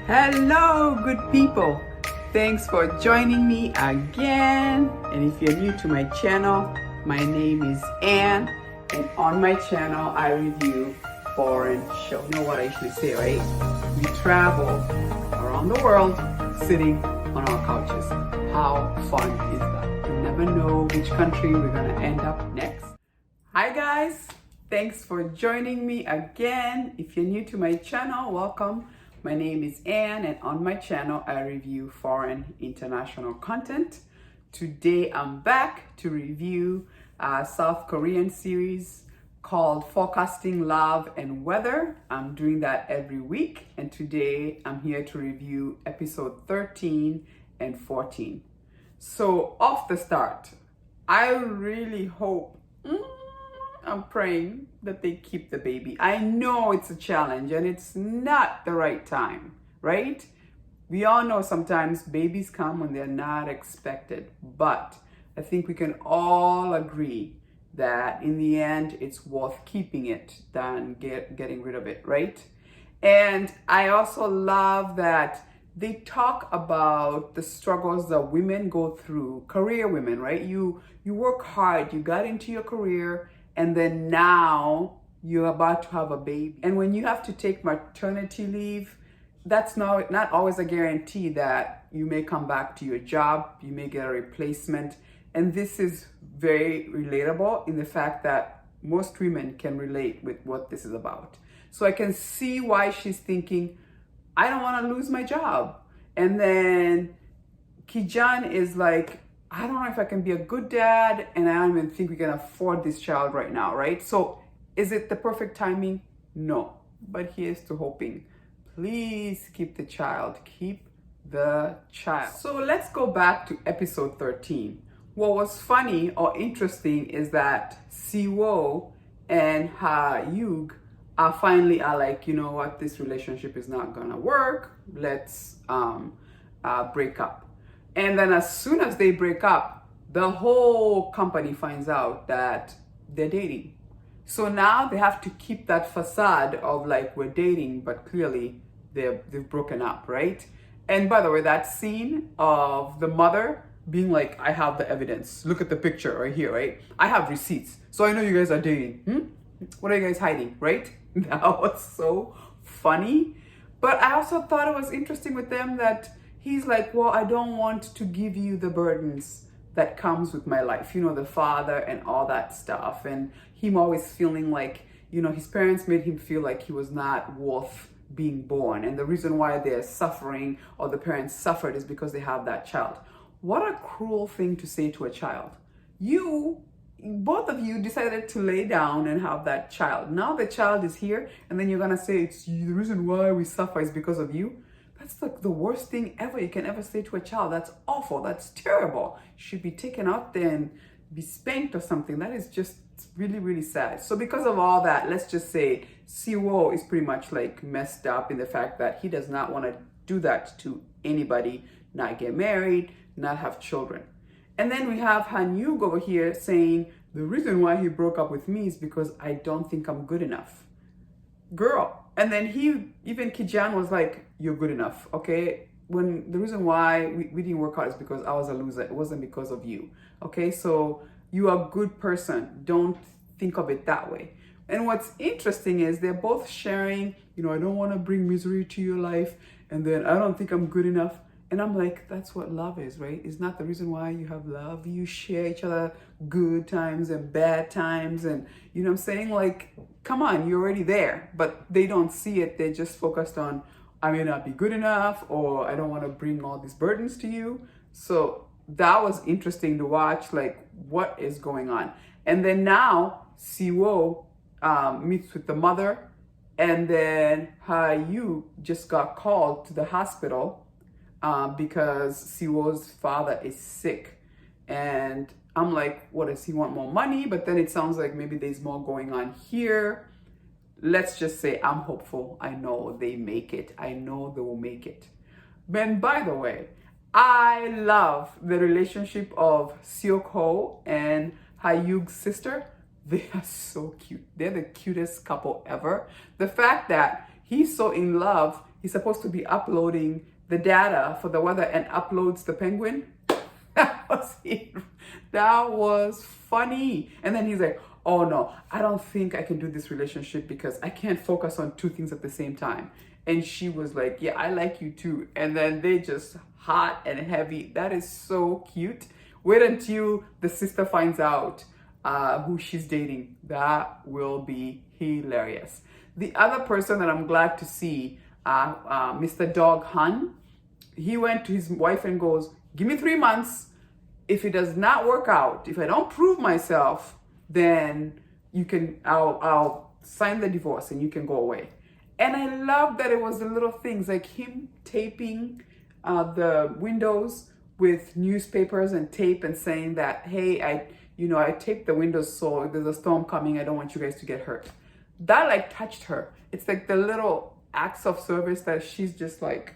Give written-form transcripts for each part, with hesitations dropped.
Hello, good people. Thanks for joining me again. And if you're new to my channel, my name is Ann, and on my channel, I review foreign shows. You know what I usually say, right? We travel around the world sitting on our couches. How fun is that? You never know which country we're gonna end up next. Hi guys, thanks for joining me again. If you're new to my channel, welcome. My name is Ann, and on my channel I review foreign international content. Today I'm back to review a South Korean series called Forecasting Love and Weather. I'm doing that every week, and today I'm here to review episode 13 and 14. So off the start, I really hope, I'm praying that they keep the baby. I know it's a challenge and it's not the right time, right? We all know sometimes babies come when they're not expected, but I think we can all agree that in the end, it's worth keeping it than getting rid of it, right? And I also love that they talk about the struggles that women go through, career women, right? You work hard, you got into your career, and then now you're about to have a baby. And when you have to take maternity leave, that's not always a guarantee that you may come back to your job, you may get a replacement. And this is very relatable in the fact that most women can relate with what this is about. So I can see why she's thinking, I don't want to lose my job. And then Kijan is like, I don't know if I can be a good dad, and I don't even think we can afford this child right now, right? So is it the perfect timing? No. But here's to hoping. Please keep the child. Keep the child. So let's go back to episode 13. What was funny or interesting is that Siwo and Ha-Yug are like, you know what, this relationship is not gonna work. Let's break up. And then as soon as they break up, the whole company finds out that they're dating. So now they have to keep that facade of like, we're dating, but clearly they've broken up, right? And by the way, that scene of the mother being like, I have the evidence. Look at the picture right here, right? I have receipts. So I know you guys are dating. What are you guys hiding, right? That was so funny. But I also thought it was interesting with them that he's like, well, I don't want to give you the burdens that comes with my life, you know, the father and all that stuff. And him always feeling like, you know, his parents made him feel like he was not worth being born. And the reason why they're suffering or the parents suffered is because they have that child. What a cruel thing to say to a child. Both of you decided to lay down and have that child. Now the child is here, and then you're gonna say it's the reason why we suffer is because of you. That's like the worst thing ever you can ever say to a child. That's awful. That's terrible. You should be taken out there and be spanked or something. That is just really, really sad. So because of all that, let's just say Siwo is pretty much like messed up in the fact that he does not want to do that to anybody, not get married, not have children. And then we have Han-Yug over here saying, the reason why he broke up with me is because I don't think I'm good enough. Girl. And then even Kijan was like, you're good enough, okay? When the reason why we didn't work out is because I was a loser. It wasn't because of you, okay? So you are a good person. Don't think of it that way. And what's interesting is they're both sharing, you know, I don't want to bring misery to your life. And then I don't think I'm good enough. And I'm like, that's what love is, right? It's not the reason why you have love. You share each other good times and bad times. And you know what I'm saying? Like, come on, you're already there. But they don't see it. They're just focused on, I may not be good enough, or I don't want to bring all these burdens to you. So that was interesting to watch, like, what is going on? And then now, Siwo meets with the mother. And then Ha-Yug just got called to the hospital because Siwo's father is sick. And I'm like, what, does he want more money? But then it sounds like maybe there's more going on here. Let's just say I'm hopeful. I know they make it. I know they will make it. And by the way, I love the relationship of Seok-ho and Ha-Yug's sister. They are so cute. They're the cutest couple ever. The fact that he's so in love he's supposed to be uploading the data for the weather and uploads the penguin. That was it. That was funny. And then he's like, oh no, I don't think I can do this relationship because I can't focus on two things at the same time. And she was like, yeah, I like you too. And then they just hot and heavy. That is so cute. Wait until the sister finds out who she's dating. That will be hilarious. The other person that I'm glad to see, Mr. Dog Han, he went to his wife and goes, give me 3 months. If it does not work out, if I don't prove myself, then I'll sign the divorce and you can go away. And I love that it was the little things like him taping the windows with newspapers and tape and saying that, hey, I taped the windows so there's a storm coming. I don't want you guys to get hurt. That like touched her. It's like the little acts of service that she's just like,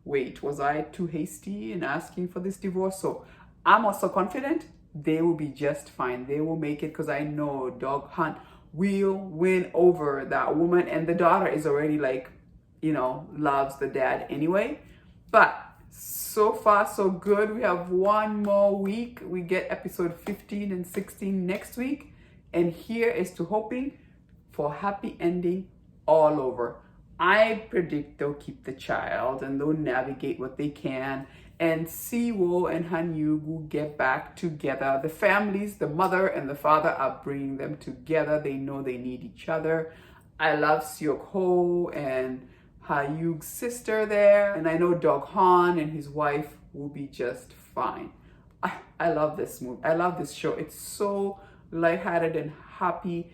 wait, was I too hasty in asking for this divorce? So I'm also confident they will be just fine. They will make it because I know Dog Hunt will win over that woman. And the daughter is already like, loves the dad anyway. But so far, so good. We have one more week. We get episode 15 and 16 next week. And here is to hoping for happy ending all over. I predict they'll keep the child and they'll navigate what they can. And Siwo and Hanyug will get back together. The families, the mother and the father are bringing them together. They know they need each other. I love Seok Ho and Hanyug's sister there. And I know Dog Han and his wife will be just fine. I love this movie. I love this show. It's so lighthearted and happy,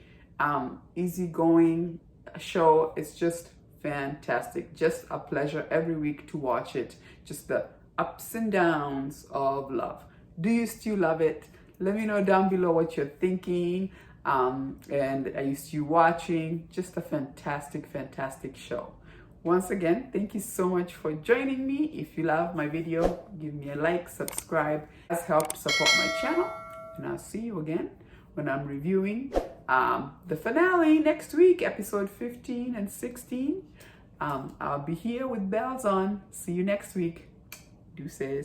easygoing show. It's just fantastic. Just a pleasure every week to watch it. Just the ups and downs of love. Do you still love it? Let me know down below what you're thinking. And are you still watching? Just a fantastic, fantastic show. Once again, thank you so much for joining me. If you love my video, give me a like, subscribe. It has helped support my channel. And I'll see you again when I'm reviewing the finale next week, episode 15 and 16. I'll be here with bells on. See you next week. Deuces.